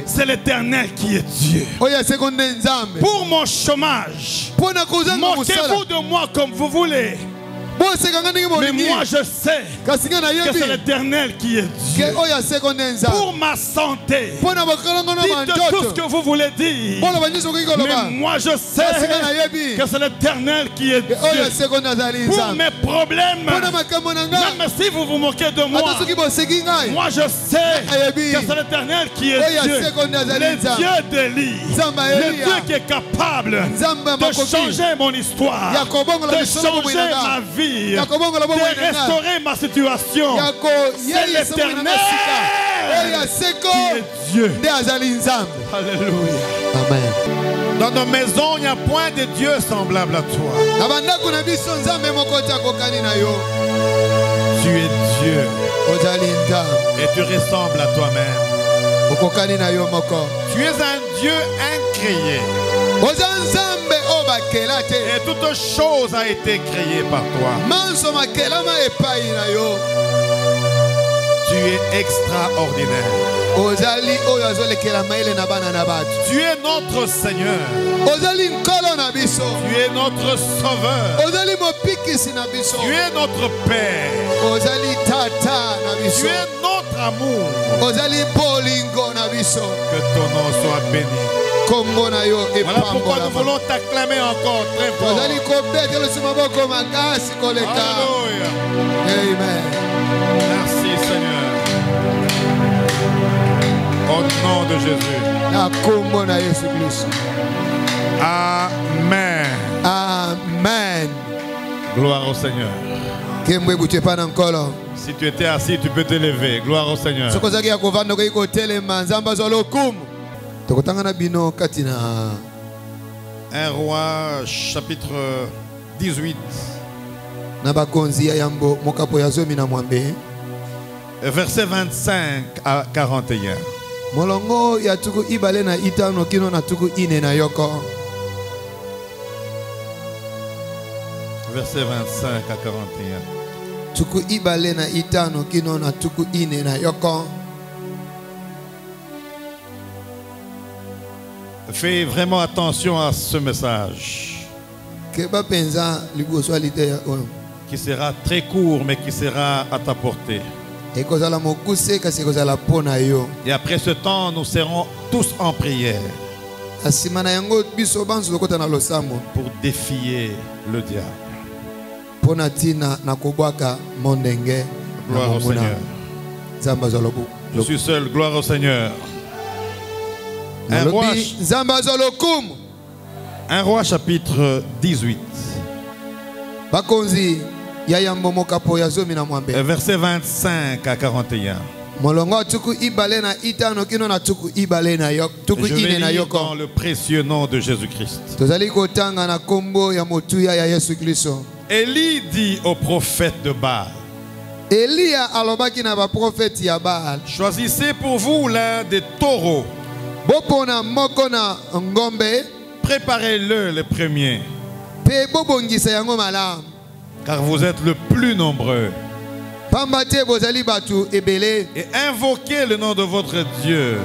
C'est l'Éternel qui est Dieu. Pour mon chômage, moquez-vous de moi comme vous voulez. Mais moi je sais que c'est l'Éternel qui est Dieu. Pour ma santé, dites tout ce que vous voulez dire. Mais moi je sais que c'est l'Éternel qui est Dieu. Pour mes problèmes, même si vous vous moquez de moi, moi je sais que c'est l'Éternel qui est Dieu. Le Dieu d'Élie, le Dieu qui est capable de changer mon histoire, de changer ma vie, de restaurer ma situation. C'est l'Éternel qui est Dieu. Alléluia. Amen. Dans nos maisons, il n'y a point de Dieu semblable à toi. Tu es Dieu. Et tu ressembles à toi-même. Tu es un Dieu incréé. Et toute chose a été créée par toi. Tu es extraordinaire. Tu es notre Seigneur. Tu es notre Sauveur. Tu es notre Père. Tu es notre amour. Que ton nom soit béni. Voilà pourquoi nous voulons t'acclamer encore très fort. Alléluia. Amen. Merci Seigneur. Au nom de Jésus. Amen. Amen. Gloire au Seigneur. Si tu étais assis, tu peux te lever. Gloire au Seigneur. 1 Roi chapitre 18. Verset 25 à 41. Verset 25 à 41. Fais vraiment attention à ce message qui sera très court mais qui sera à ta portée. Et après ce temps, nous serons tous en prière pour défier le diable. Gloire au Seigneur. Je suis seul, gloire au Seigneur. Un roi chapitre 18. Verset 25 à 41. Je vais lire dans le précieux nom de Jésus-Christ. Élie dit au prophète de Baal: choisissez pour vous l'un des taureaux. Préparez-le le premier, car vous êtes le plus nombreux. Et invoquez le nom de votre Dieu.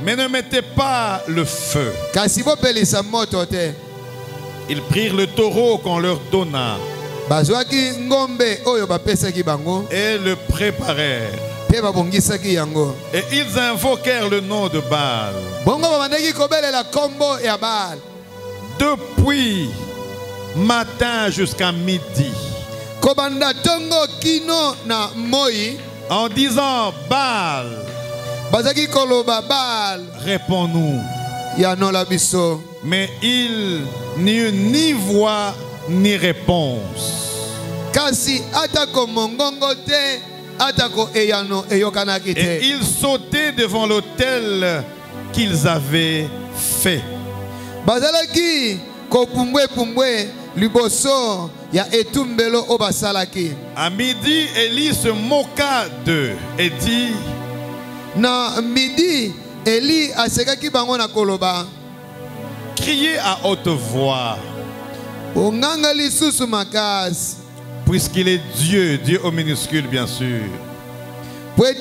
Mais ne mettez pas le feu. Ils prirent le taureau qu'on leur donna et le préparèrent. Et ils invoquèrent le nom de Baal depuis matin jusqu'à midi, en disant: Baal, réponds-nous. Mais il n'y eut ni voix ni réponse. Et ils sautaient devant l'autel qu'ils avaient fait. À midi, Élie se moqua d'eux et dit: criez à haute voix, puisqu'il est Dieu, Dieu au minuscule bien sûr. Il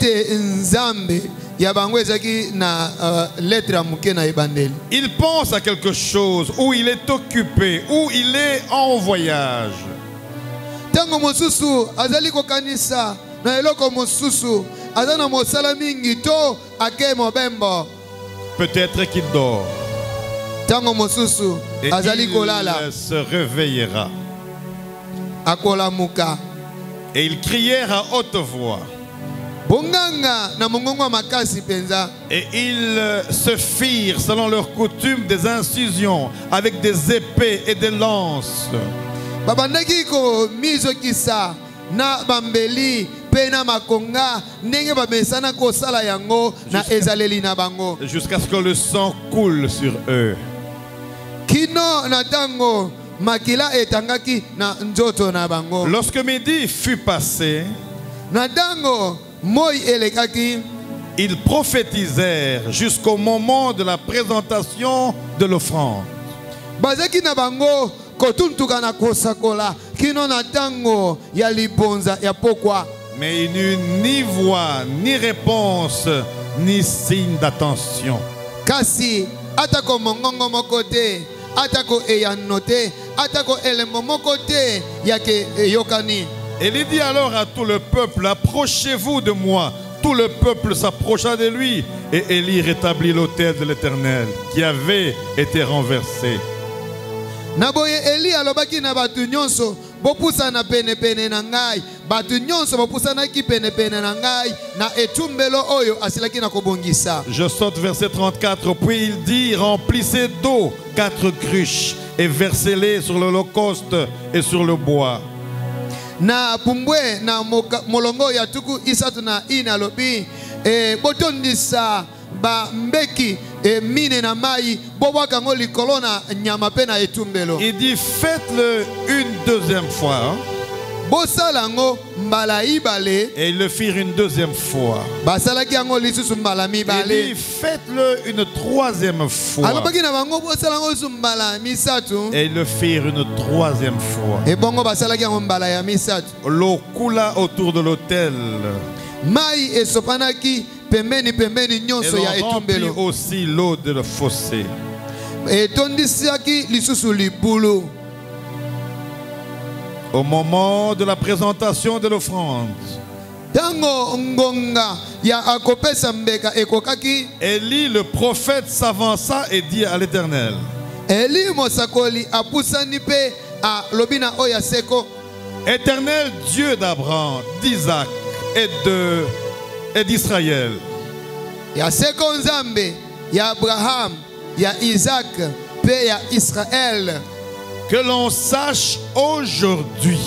pense à quelque chose, où il est occupé, où il est en voyage. Peut-être qu'il dort. Et il se réveillera. Et ils crièrent à haute voix. Et ils se firent, selon leur coutume, des incisions avec des épées et des lances. Jusqu'à ce que le sang coule sur eux. Lorsque midi fut passé, ils prophétisèrent jusqu'au moment de la présentation de l'offrande. Mais il n'y eut ni voix, ni réponse, ni signe d'attention. Et il dit alors à tout le peuple, approchez-vous de moi. Tout le peuple s'approcha de lui et Élie rétablit l'autel de l'Éternel qui avait été renversé. Je saute verset 34. Puis il dit, remplissez d'eau 4 cruches et versez-les sur l'holocauste et sur le bois. Na pumbwe na molongo ya tuku isatu na ina lobi botondisa ba mbeki mine na mai bobwaka ngo likolo na nyama pe na etumbelo. Il dit faites-le une deuxième fois. Bosala ngo mbala ibale. Et ils le firent une deuxième fois. Basalaki ngo lisusu mbala mibale. Il dit faites-le une troisième fois. Alobaki na bango bosala ngo lisusu mbala misatu. Et ils le firent une troisième fois. Et bongo basalaki ngo mbala ya misatu. L'eau coula autour de l'autel. Mai esopanaki pembeni pembeni nyonso ya etumbelo. Et remplit aussi l'eau de le fossé. Et tondisiaki lisusu libulu. Au moment de la présentation de l'offrande, Élie le prophète s'avança et dit à l'Éternel, Éternel Dieu d'Abraham, d'Isaac et d'Israël, que l'on sache aujourd'hui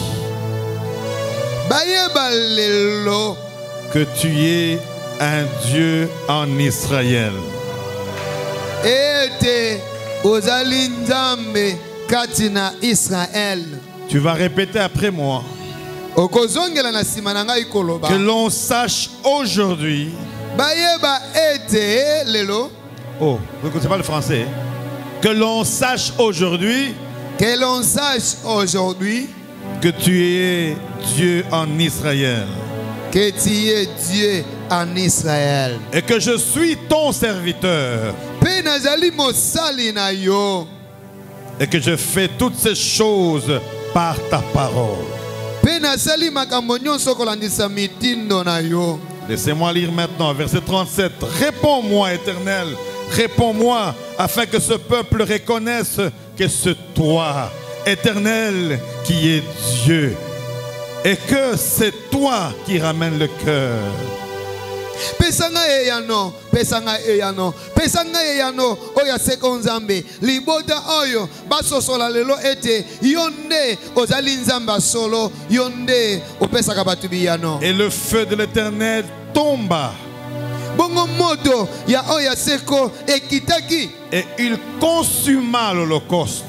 que tu es un Dieu en Israël. Tu vas répéter après moi. Que l'on sache aujourd'hui. Oh, vous ne connaissez pas le français? Que l'on sache aujourd'hui. Que l'on sache aujourd'hui que tu es Dieu en Israël. Que tu es Dieu en Israël. Et que je suis ton serviteur. Et que je fais toutes ces choses par ta parole. Laissez-moi lire maintenant verset 37. Réponds-moi, Éternel. Réponds-moi afin que ce peuple reconnaisse que c'est toi, Éternel, qui est Dieu, et que c'est toi qui ramène le cœur. Pesanga eyano, pesanga eyano, pesanga eyano, oya sekonzambe, libota oyo, basosola lelo ete, yonde, ozali nzamba solo, yonde, opesaka batubiyano. Et le feu de l'Éternel tomba. Bongo moto ya oya seko ekitaki. Et il consuma l'holocauste.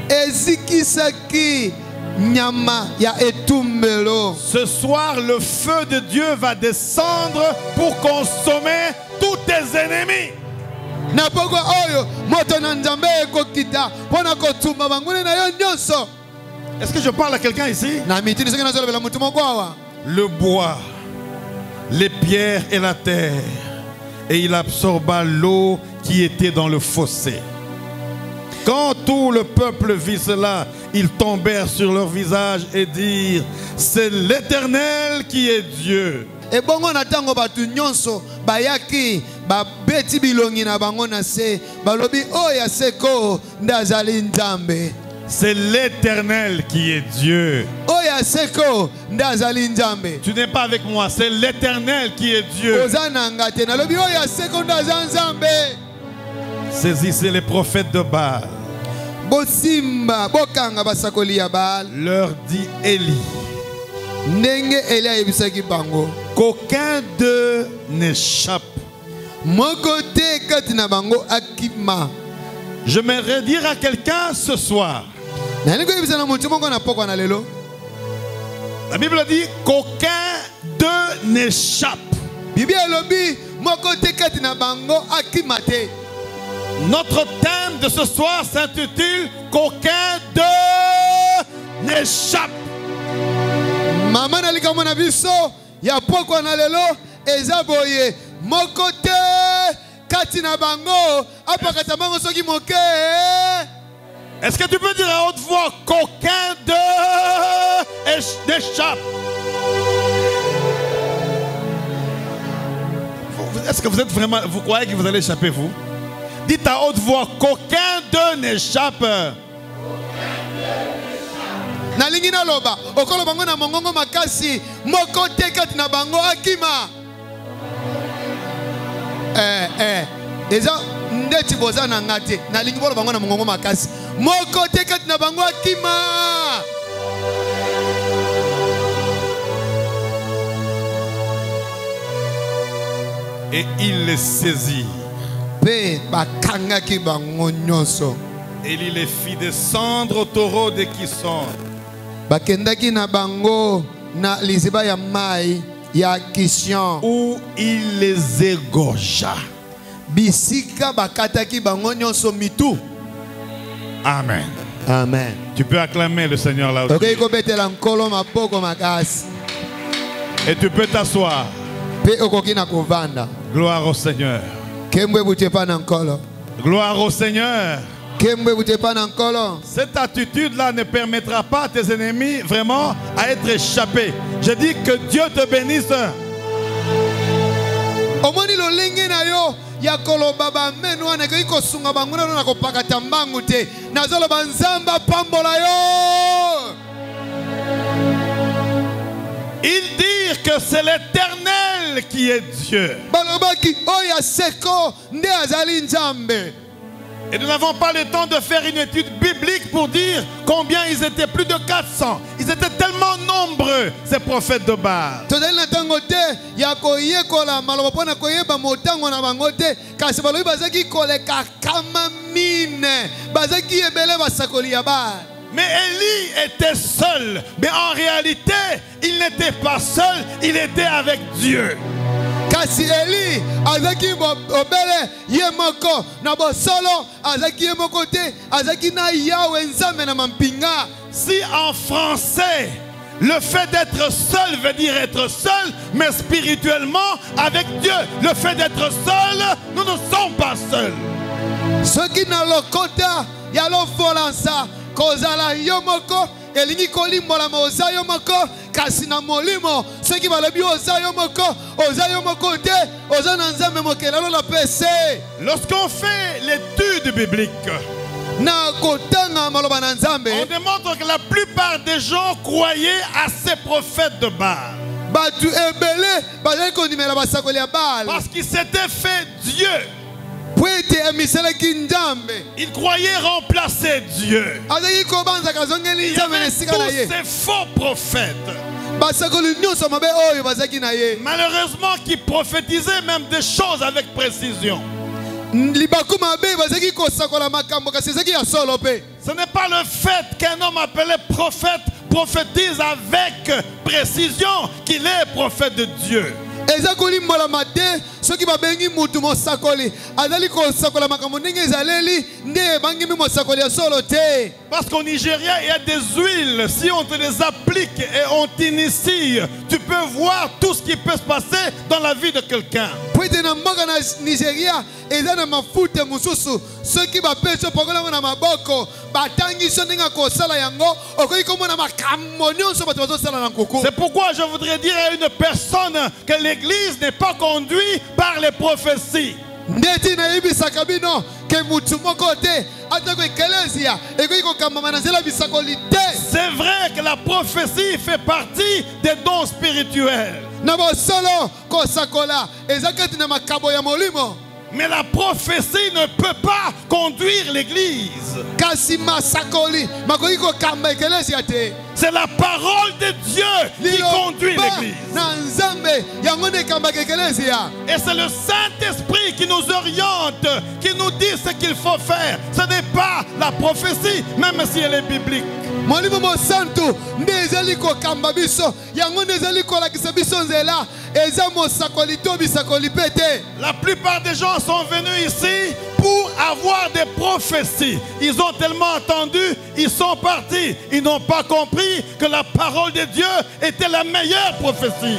Ezikisaki nyama ya etumbelo. Ce soir, le feu de Dieu va descendre pour consommer tous tes ennemis. Na poko oyo moto na nzambe ekokita pona kotumba bangune na yo nyonso. Est-ce que je parle à quelqu'un ici? Na mitini seki na zolo bela mutu moko awa. Le bois les pierres et la terre, et il absorba l'eau qui était dans le fossé. Quand tout le peuple vit cela, ils tombèrent sur leur visage et dirent, c'est l'Éternel qui est Dieu. Et bongo na tango batu nyonso bayaki ba beti bilongi na bango na se balobi oya seko ndazali nzambe. C'est l'Éternel qui est Dieu. Oya seko ndazali nzambe. Tu n'es pas avec moi, c'est l'Éternel qui est Dieu. Ozananga te nalobi oya seko ndazali nzambe. Saisissez les prophètes de Baal. Bosimba bokanga basakoli ya Baal. Leur dit Élie. Ndenge Elia yebisaki bango. Qu'aucun d'eux n'échappe. Mokote katina bango akima. J'aimerais dire à quelqu'un ce soir. La Bible dit qu'aucun d'eux n'échappe. Notre thème de ce soir s'intitule qu'aucun d'eux n'échappe. Maman nalika mona biso ya poko na lelo ezaboye mokote katina bango apakata bango soki moke. Est-ce que tu peux dire à haute voix qu'aucun d'eux n'échappe? Est-ce que vous êtes vraiment, vous croyez que vous allez échapper vous? Dites à haute voix qu'aucun d'eux n'échappe. Nalingi na loba okolo bango na mongongo makasi mokote katina bango akima. Eza ndeti boza na ngate nalingi bolo bango na mongongo makasi mokote katina bango akima. Et il les saisit. Pe bakangaki bango nyonso. Et il les fit descendre au taureau de Kison. Bakendaki na bango na liziba ya mai ya Kison. Où il les égorgea. Bisika bakataki bango nyonso mitu. Amen. Amen. Tu peux acclamer le Seigneur là-haut. Et tu peux t'asseoir. Gloire au Seigneur. Gloire au Seigneur. Cette attitude-là ne permettra pas à tes ennemis vraiment à être échappés. Je dis que Dieu te bénisse. Ils dirent que c'est l'Éternel qui est Dieu. Et nous n'avons pas le temps de faire une étude biblique pour dire combien ils étaient, plus de 400. Ils étaient tellement nombreux, ces prophètes de Baal. Mais Élie était seul. Mais en réalité, il n'était pas seul, il était avec Dieu. Kasi Eli azaki obele yemoko na bosolo azaki yemoko te azaki na Yahweh nzambe na mampinga. Si en français le fait d'être seul veut dire être seul, mais spirituellement avec Dieu, le fait d'être seul, nous ne sommes pas seuls. Ce qui na lokota ya lo volansa kozala yomoko elingi kolimbola moza yomoko kasi na molimo ceux qui balobi oza yomoko te oza na nzambe mokela lo la pese. Lorsqu'on fait l'étude biblique, na kotanga maloba na nzambe, on démontre que la plupart des gens croyaient à ces prophètes de Baal. Batu ebele bazali kondimela basakoli ya Baal parce qu'ils s'étaient fait Dieu. Il croyait remplacer Dieu. Il y avait tous ces faux prophètes. Malheureusement, qui prophétisaient même des choses avec précision. Ce n'est pas le fait qu'un homme appelé prophète prophétise avec précision qu'il est prophète de Dieu. eza kolimbola mate soki babengi mutu mosakoli azali kosakola makambo ndenge ezaleli nde bangimi mosakoli ya solo te. Parce qu'au Nigeria, il y a des huiles. Si on te les applique et on t'initie, tu peux voir tout ce qui peut se passer dans la vie de quelqu'un. Pwete na mboka na Nigeria eza na mafuta mususu soki bapeso pakola na maboko batangi soninga kosala yango okoki komona makambo nyonso bato bazosala na nkuku. C'est pourquoi je voudrais dire à une personne que l'église n'est pas conduite par les prophéties. Ndeti na ibisaka bino ke mutu moko te atako ekelesia ekoki kokamba na nzela bisakoli te. C'est vrai que la prophétie fait partie des dons spirituels. Na bosolo kosakola ezakati na makabo ya molimo. Mais la prophétie ne peut pas conduire l'église. C'est la parole de Dieu qui conduit l'église. Et c'est le Saint-Esprit qui nous oriente, qui nous dit ce qu'il faut faire. Ce n'est pas la prophétie, même si elle est biblique. La plupart des gens sont venus ici pour avoir des prophéties. Ils ont tellement entendu, ils sont partis. Ils n'ont pas compris que la parole de Dieu était la meilleure prophétie.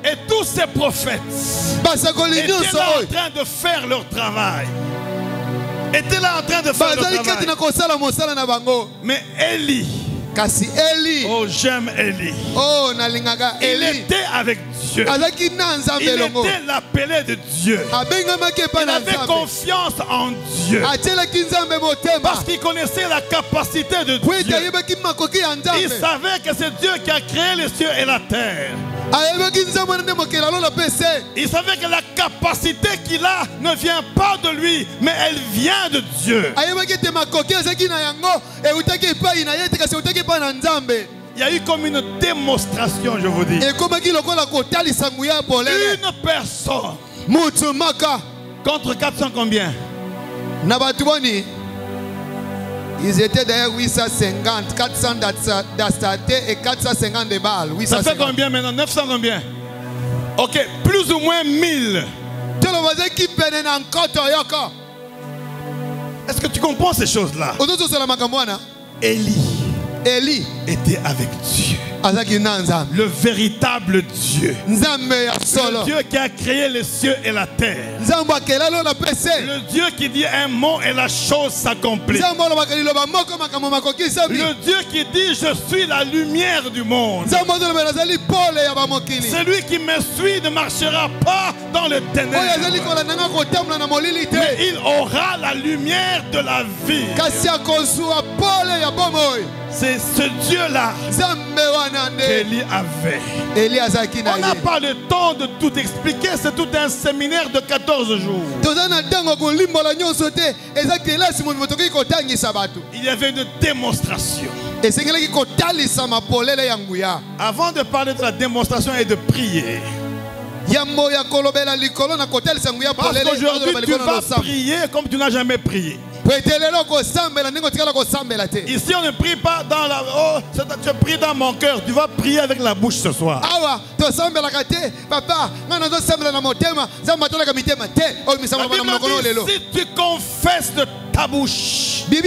Et tous ces prophètes étaient là en train de faire leur travail. Mais Élie, oh j'aime Élie, il était avec Dieu. Il était l'appelé de Dieu. Il avait confiance en Dieu. Parce qu'il connaissait la capacité de Dieu. Il savait que c'est Dieu qui a créé les cieux et la terre. Il savait que la capacité qu'il a ne vient pas de lui, mais elle vient de Dieu. Il y a eu comme une démonstration, je vous dis. Une personne contre 400 combien? Ils étaient d'ailleurs 850, 400 d'Astaté et 450 de balles. Ça fait combien maintenant? 900 combien? Ok, plus ou moins 1000. Est-ce que tu comprends ces choses-là? Élie était avec Dieu. Le véritable Dieu. Le Dieu qui a créé les cieux et la terre. Le Dieu qui dit un mot et la chose s'accomplit. Le Dieu qui dit je suis la lumière du monde. Celui qui me suit ne marchera pas dans le ténèbres, mais il aura la lumière de la vie. C'est ce Dieu-là qu'Élie avait. On n'a pas le temps de tout expliquer, c'est tout un séminaire de 14 jours. Il y avait une démonstration. Avant de parler de la démonstration et de prier, parce qu'aujourd'hui tu vas prier comme tu n'as jamais prié. Ici on ne prie pas dans la... Oh, tu pries dans mon cœur. Tu vas prier avec la bouche ce soir. Si tu confesses de ta bouche le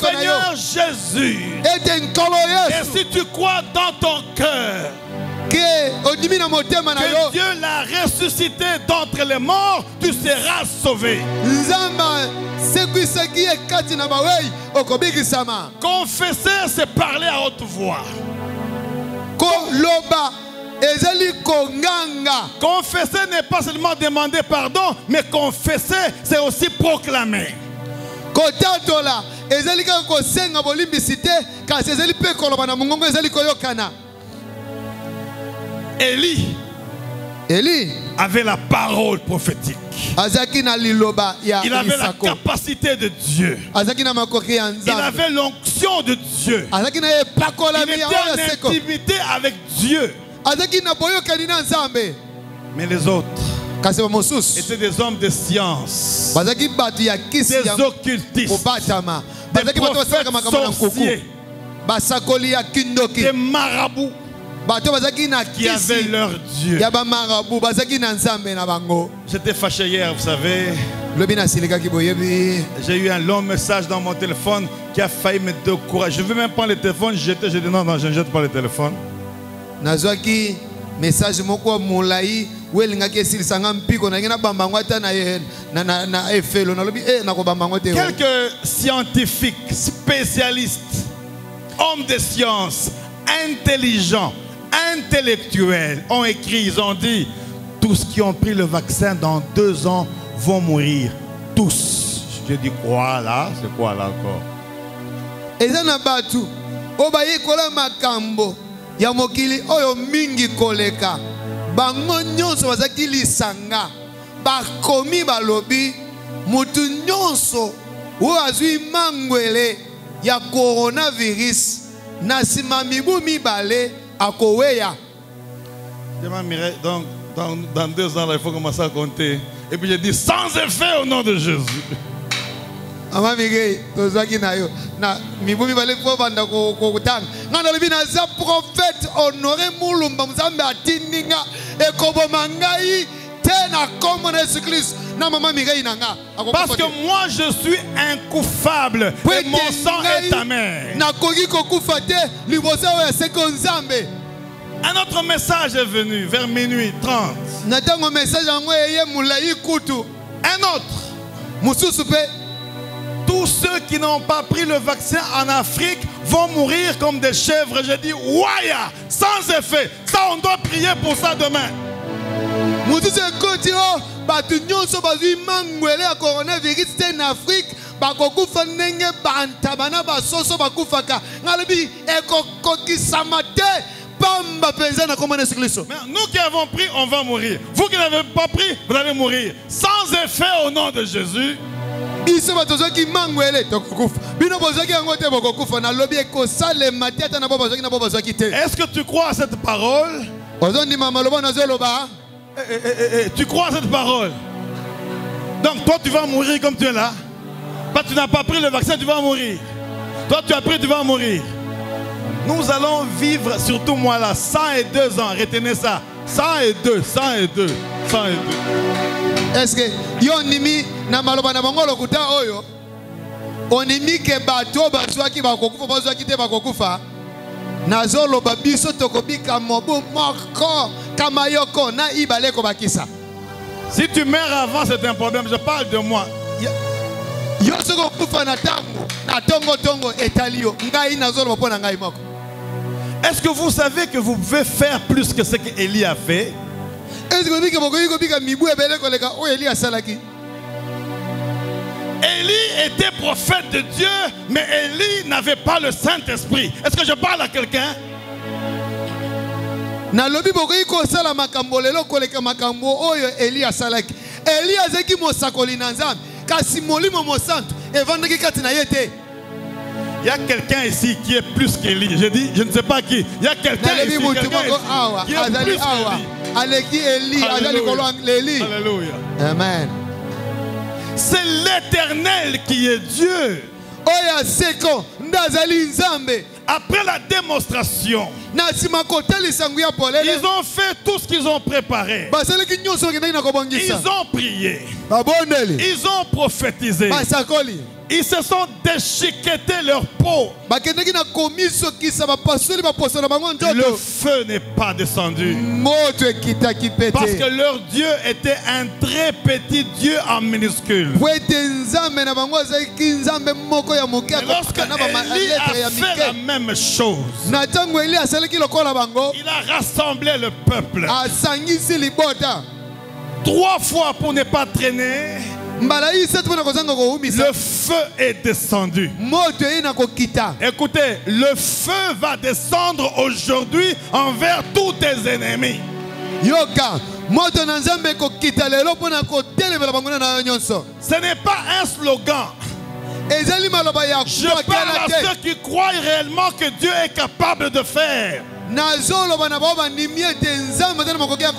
Seigneur Jésus, et si tu crois dans ton cœur que Dieu l'a ressuscité d'entre les morts, tu seras sauvé. Confesser, c'est parler à haute voix. Confesser n'est pas seulement demander pardon, mais confesser, c'est aussi proclamer. Élie avait la parole prophétique. Il avait la capacité de Dieu. Il avait l'onction de Dieu. Il était en intimité avec Dieu. Mais les autres, étaient des hommes de science, des occultistes, des prophètes sorciers, des marabouts qui avaient leur Dieu. J'étais fâché hier, vous savez. J'ai eu un long message dans mon téléphone qui a failli me décourager. Je ne veux même pas le téléphone, j'ai dit non, je ne jette pas le téléphone. Quelques scientifiques, spécialistes, hommes de science, intelligents, intellectuels ont écrit, ils ont dit, tous qui ont pris le vaccin dans 2 ans vont mourir. Tous. Je dis quoi là? C'est quoi là encore? ya mokili oyo mingi koleka bango nyonso bazaki lisanga bakomi balobi mutu nyonso oyo azwi mangwele ya coronavirus na nsima mibu mibale akoweya. Donc dans 2 ans là, il faut commencer à compter. Et puis j'ai dit sans effet au nom de Jésus. Amamigei tozaki nayo na mibu mibale fo banda ko kutanga ngana libi na za prophète Honoré Mulumba Mzambe atindinga ekoboma ngai tena comme Jésus Christ na mama migei nanga. Parce que moi je suis incoupable et mon sang est amer. Na kogi kokufa te liboso ya seko Nzambe. Un autre message est venu vers minuit 30. Na tango message yango eye mulai kutu. Un autre mususu pe. Tous ceux qui n'ont pas pris le vaccin en Afrique vont mourir comme des chèvres. Je dis, ouaya, sans effet. Ça, on doit prier pour ça demain. Nous qui avons pris, on va mourir. Vous qui n'avez pas pris, vous allez mourir. Sans effet au nom de Jésus. Est-ce que tu crois à cette parole? Tu crois à cette parole? Donc toi tu vas mourir comme tu es là. Parce que tu n'as pas pris le vaccin, tu vas mourir. Toi tu as pris, tu vas mourir. Nous allons vivre, surtout moi là, 102 ans. Retenez ça. 102, 102, 102. Est-ce que yonimi na maloba na bango lokuta oyo onimi ke bato bazwaki bakokufa bazwaki te bakokufa nazo loba biso tokobika mobu moko kama yoko na ibale ko bakisa. Si tu meurs avant c'est un problème, je parle de moi. Yo soko kufa na tango na tongo tongo etalio ngai nazo loba pona ngai moko. Est-ce que vous savez que vous pouvez faire plus que ce que Élie a fait? Élie était prophète de Dieu, mais Élie n'avait pas le Saint-Esprit. Est-ce que je parle à quelqu'un? Il y a quelqu'un ici qui est plus qu'Élie. Je dis, je ne sais pas qui. Il y a quelqu'un ici, qui est plus qu'Élie. Alléluia. Amen. C'est l'Éternel qui est Dieu. Après la démonstration, ils ont fait tout ce qu'ils ont préparé. Ils ont prié. Ils ont prophétisé. Ils se sont déchiquetés leur peau. Le feu n'est pas descendu. Parce que leur Dieu était un très petit Dieu en minuscule. Et lorsque Élie a fait la même chose, il a rassemblé le peuple 3 fois pour ne pas traîner. Le feu est descendu. Écoutez, le feu va descendre aujourd'hui envers tous tes ennemis. Ce n'est pas un slogan. Je parle à ceux qui croient réellement que Dieu est capable de faire.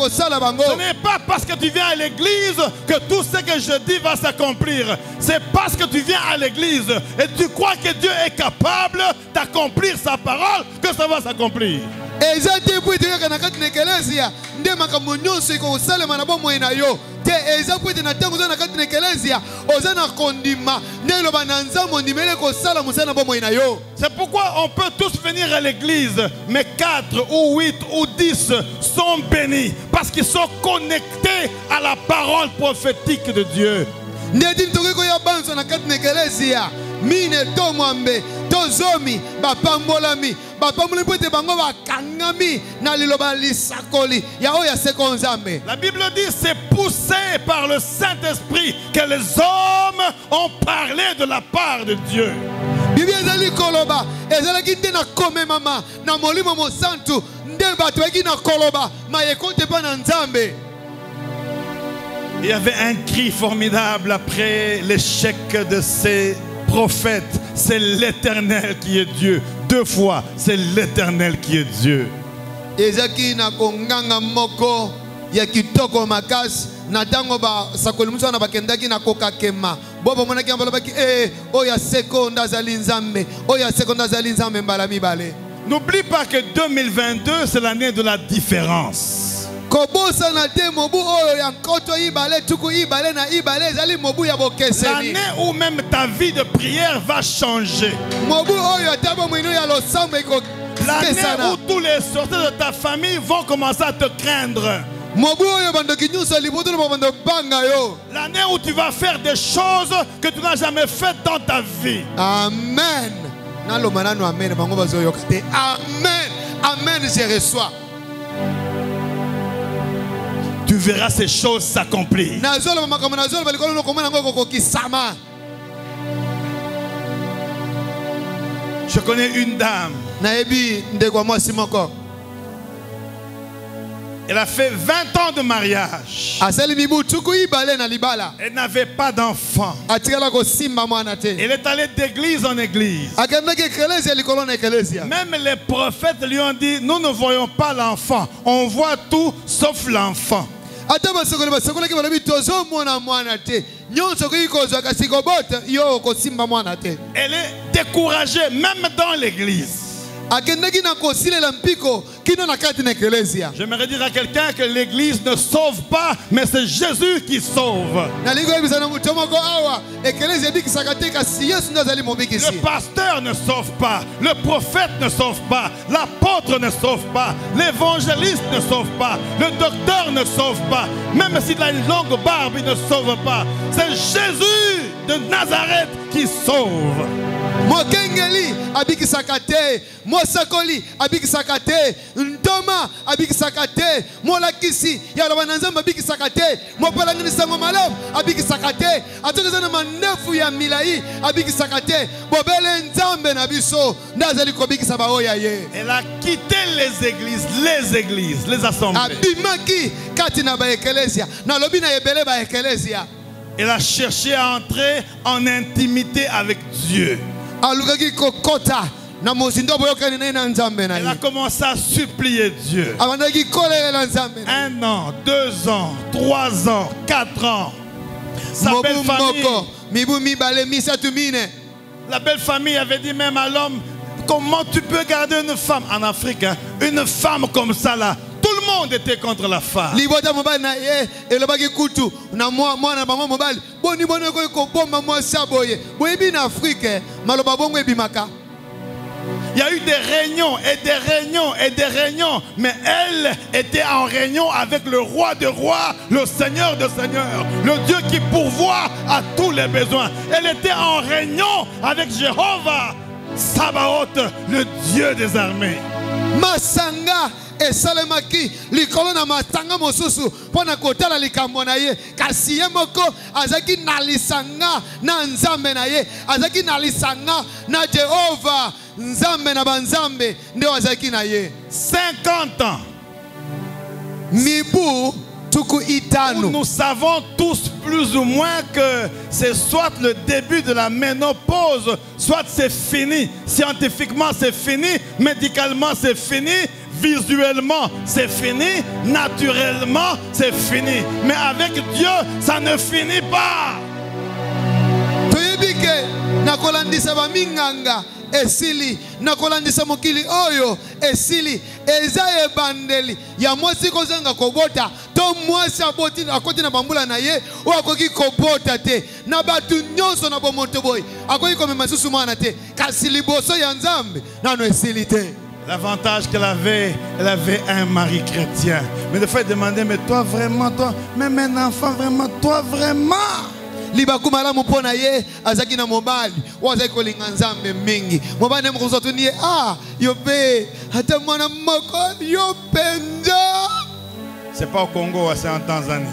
Ce n'est pas parce que tu viens à l'église que tout ce que je dis va s'accomplir. C'est parce que tu viens à l'église et tu crois que Dieu est capable d'accomplir sa parole que ça va s'accomplir. C'est pourquoi on peut tous venir à l'église, mais 4 ou 8 ou 10 sont bénis parce qu'ils sont connectés à la parole prophétique de Dieu. La Bible dit c'est poussé par le Saint-Esprit que les hommes ont parlé de la part de Dieu. Il y avait un cri formidable après l'échec de ces prophètes. C'est l'Éternel qui est Dieu. 2 fois, c'est l'Éternel qui est Dieu. N'oublie pas que 2022, c'est l'année de la différence. L'année où même ta vie de prière va changer. L'année où tous les sorciers de ta famille vont commencer à te craindre. L'année où tu vas faire des choses que tu n'as jamais faites dans ta vie. Amen. Amen. Amen, je reçois. Tu verras ces choses s'accomplir. Je connais une dame. Elle a fait 20 ans de mariage. Elle n'avait pas d'enfant. Elle est allée d'église en église. Même les prophètes lui ont dit, nous ne voyons pas l'enfant. On voit tout sauf l'enfant. Elle est découragée même dans l'église. J'aimerais dire à quelqu'un que l'église ne sauve pas, mais c'est Jésus qui sauve. Le pasteur ne sauve pas, le prophète ne sauve pas, l'apôtre ne sauve pas, l'évangéliste ne sauve pas, le docteur ne sauve pas, même s'il a une longue barbe, il ne sauve pas. C'est Jésus de Nazareth qui sauve. Mokengeli abiki sakate, Mosakoli abiki sakate, Ntoma abiki sakate, Molakisi yalabananzamba abiki sakate, Mopalangini sango malam abiki sakate, atokazana manefu ya milai abiki sakate, Bobele nzambe na biso ndazali kobiki sabaoya ye. Elle a quitté les églises, les assemblées. Abimaki katina ba eklesia, na lobi na yebele ba eklesia. Elle a cherché à entrer en intimité avec Dieu. Elle a commencé à supplier Dieu. 1 an, 2 ans, 3 ans, 4 ans. Sa belle famille, la belle famille avait dit même à l'homme, comment tu peux garder une femme en Afrique, hein? Une femme comme ça là. Tout le monde était contre la femme. Il y a eu des réunions et des réunions et des réunions, mais elle était en réunion avec le roi des rois, le Seigneur des seigneurs, le Dieu qui pourvoit à tous les besoins. Elle était en réunion avec Jéhovah Sabaoth, le Dieu des armées. Masanga esalemaki likolo na matanga mosusu pona kotala likambo na ye kasi ye moko azaki na lisanga na nzambe na ye azaki na lisanga na Jehova nzambe na banzambe ndio azaki na ye 50 ans mibu. Nous savons tous plus ou moins que c'est soit le début de la ménopause, soit c'est fini. Scientifiquement c'est fini, médicalement c'est fini. visuellement, c'est fini. Naturellement, c'est fini. Mais avec Dieu, ça ne finit pas. Esili nakolandisa mokili oyo esili ezaye bandeli ya mwasi kozanga kobota to mwasi aboti akoti na bambula na ye o akoki kobota te na batu nyonso na bomoto boy akoki komema susu mwana te kasi liboso ya Nzambe nano esili te. L'avantage qu'elle avait un mari chrétien. Mais de fait demander, mais toi vraiment, toi, même un enfant vraiment, toi vraiment. Libakumala mupona ye azaki na mobali wazaki kolinga Nzambe mingi mobali mkuzoto niye yope hata mwana moko yopenja. C'est pas au Congo, c'est en Tanzanie.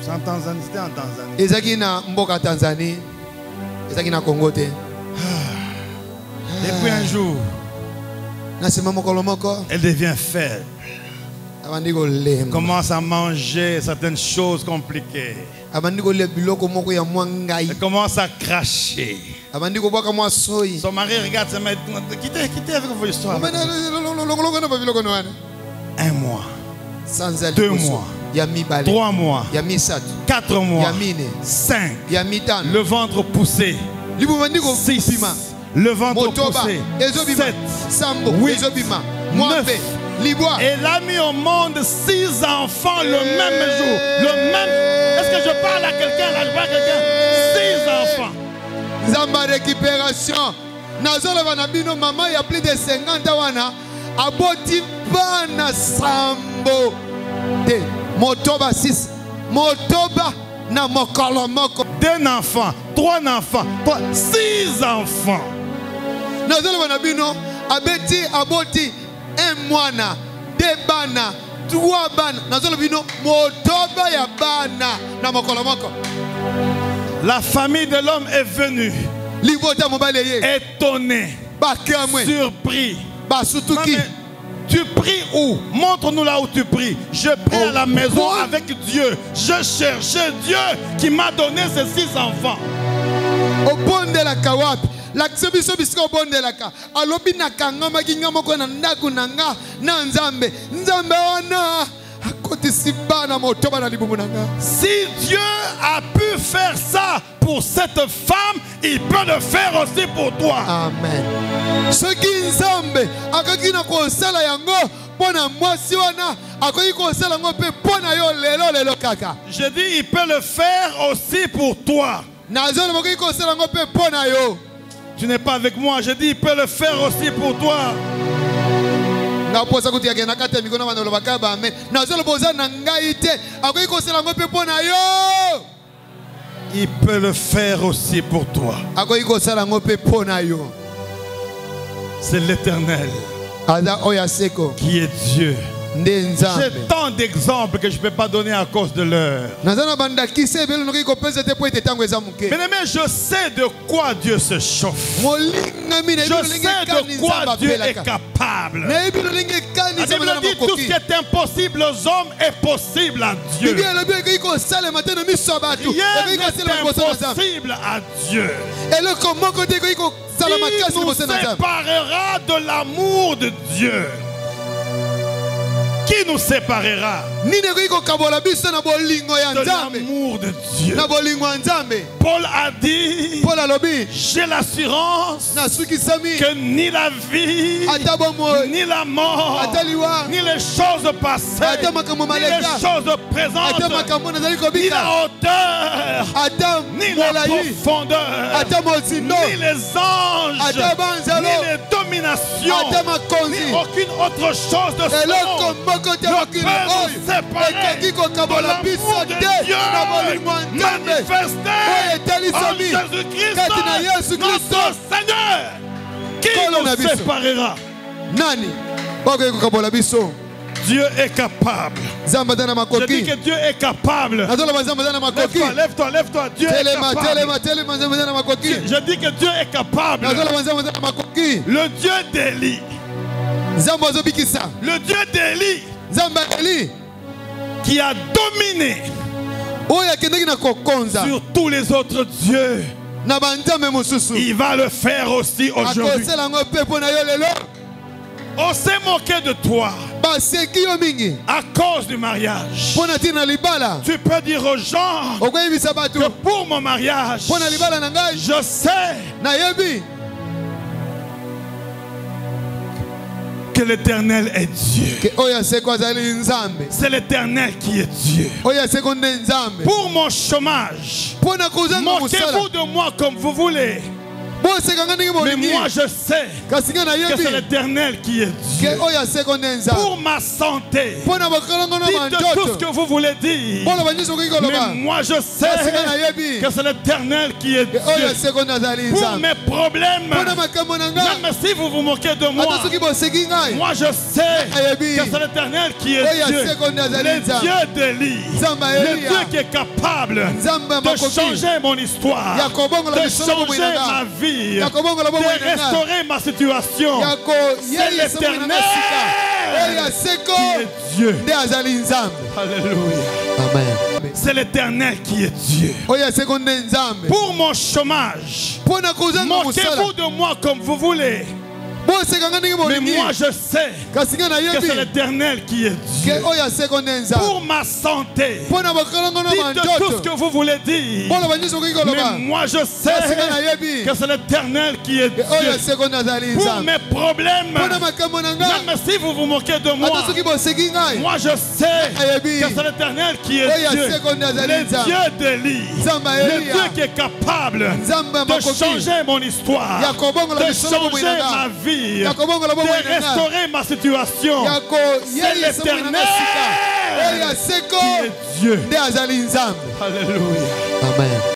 C'est en Tanzanie, c'était en Tanzanie. Ezaki na mboka Tanzanie. Ezaki na Congo te. Et puis un jour, elle devient faible. Elle commence à manger certaines choses compliquées. Elle commence à cracher. Son mari regarde sa mère. Quittez avec vos histoires. Un mois. 2 mois. 3 mois. 4 mois. 5. Le ventre poussé. 6. Le ventre poussé. 7. 8. 9. Elle a mis au monde 6 enfants le même jour. Le même. Est-ce que je parle à quelqu'un là? Je parle à quelqu'un. 6 enfants. Zamba récupération. Nazola vanabino maman il y a plus de 50 wana. Aboti bana sambo. De motoba 6. Motoba na mokolo moko. 2 enfants. 3 enfants. 6 enfants. Nazola vanabino abeti aboti 1 mwana, 2 bana, 3 bana. Nazolo bino motoba ya bana na mokolo moko. La famille de l'homme est venue. Étonné, surpris. Tu pries où? Montre-nous là où tu pries. Je prie à la maison avec Dieu. Je cherchais Dieu qui m'a donné ces 6 enfants. Au bon de la kawap. La biso bisko bondelaka alobi nakanga makinga moko na ndaku nanga na Nzambe Nzambe wana akotisi bana motoba na libumu nanga. Si Dieu a pu faire ça pour cette femme, il peut le faire aussi pour toi. Amen. Soki Nzambe akaki na kosala yango pona mwasi wana akoki kosala yango pe pona yo lelo kaka. Je dis il peut le faire aussi pour toi. Nazolo moki kosala yango pe pona yo. Tu n'es pas avec moi, je dis il peut le faire aussi pour toi. Il peut le faire aussi pour toi. C'est l'Éternel qui est Dieu. J'ai tant d'exemples que je ne peux pas donner à cause de l'heure. Bien-aimé, je sais de quoi Dieu se chauffe. Je sais de quoi Dieu est capable. La Bible dit tout ce qui est impossible aux hommes est possible à Dieu. Rien n'est impossible à Dieu. Qui nous séparera de l'amour de Dieu? Qui nous séparera de l'amour de Dieu? Paul a dit, j'ai l'assurance que ni la vie, ni la mort, ni les choses passées, ni les choses présentes, ni la hauteur, ni la profondeur, ni les anges, ni les dominations, ni aucune autre chose de ce monde ne peut nous séparer de l'amour de Dieu manifesté en Jésus-Christ, notre Seigneur. Qui nous séparera? Dieu est capable. Je dis que Dieu est capable. Lève-toi, lève-toi. Dieu est capable. Je dis que Dieu est capable. Le Dieu d'Élie. Le Dieu d'Élie qui a dominé sur tous les autres dieux, il va le faire aussi aujourd'hui. On s'est moqué de toi à cause du mariage. Tu peux dire aux gens que pour mon mariage, je sais que l'Éternel est Dieu. C'est l'Éternel qui est Dieu. Pour mon chômage, moquez-vous de moi comme vous voulez. Mais moi je sais que c'est l'Éternel qui est Dieu. Pour ma santé, dites tout ce que vous voulez dire. Mais moi je sais que c'est l'Éternel qui est Dieu. Pour mes problèmes, même si vous vous moquez de moi, moi je sais que c'est l'Éternel qui est Dieu. Le Dieu d'Élie, le Dieu qui est capable de changer mon histoire, de changer ma vie, de restaurer ma situation. C'est l'Éternel qui est Dieu. Alléluia. Amen. C'est l'Éternel qui est Dieu. Pour mon chômage, moquez-vous de moi comme vous voulez. Mais moi je sais que c'est l'Éternel qui est Dieu. Pour ma santé, dites tout ce que vous voulez dire. Mais moi je sais que c'est l'Éternel qui est Dieu. Pour mes problèmes, même si vous vous moquez de moi, moi je sais que c'est l'Éternel qui est Dieu. Le Dieu d'Élie, le Dieu qui est capable de changer mon histoire, de changer ma vie, de restaurer ma situation. C'est l'Éternel qui est Dieu. Alléluia. Amen.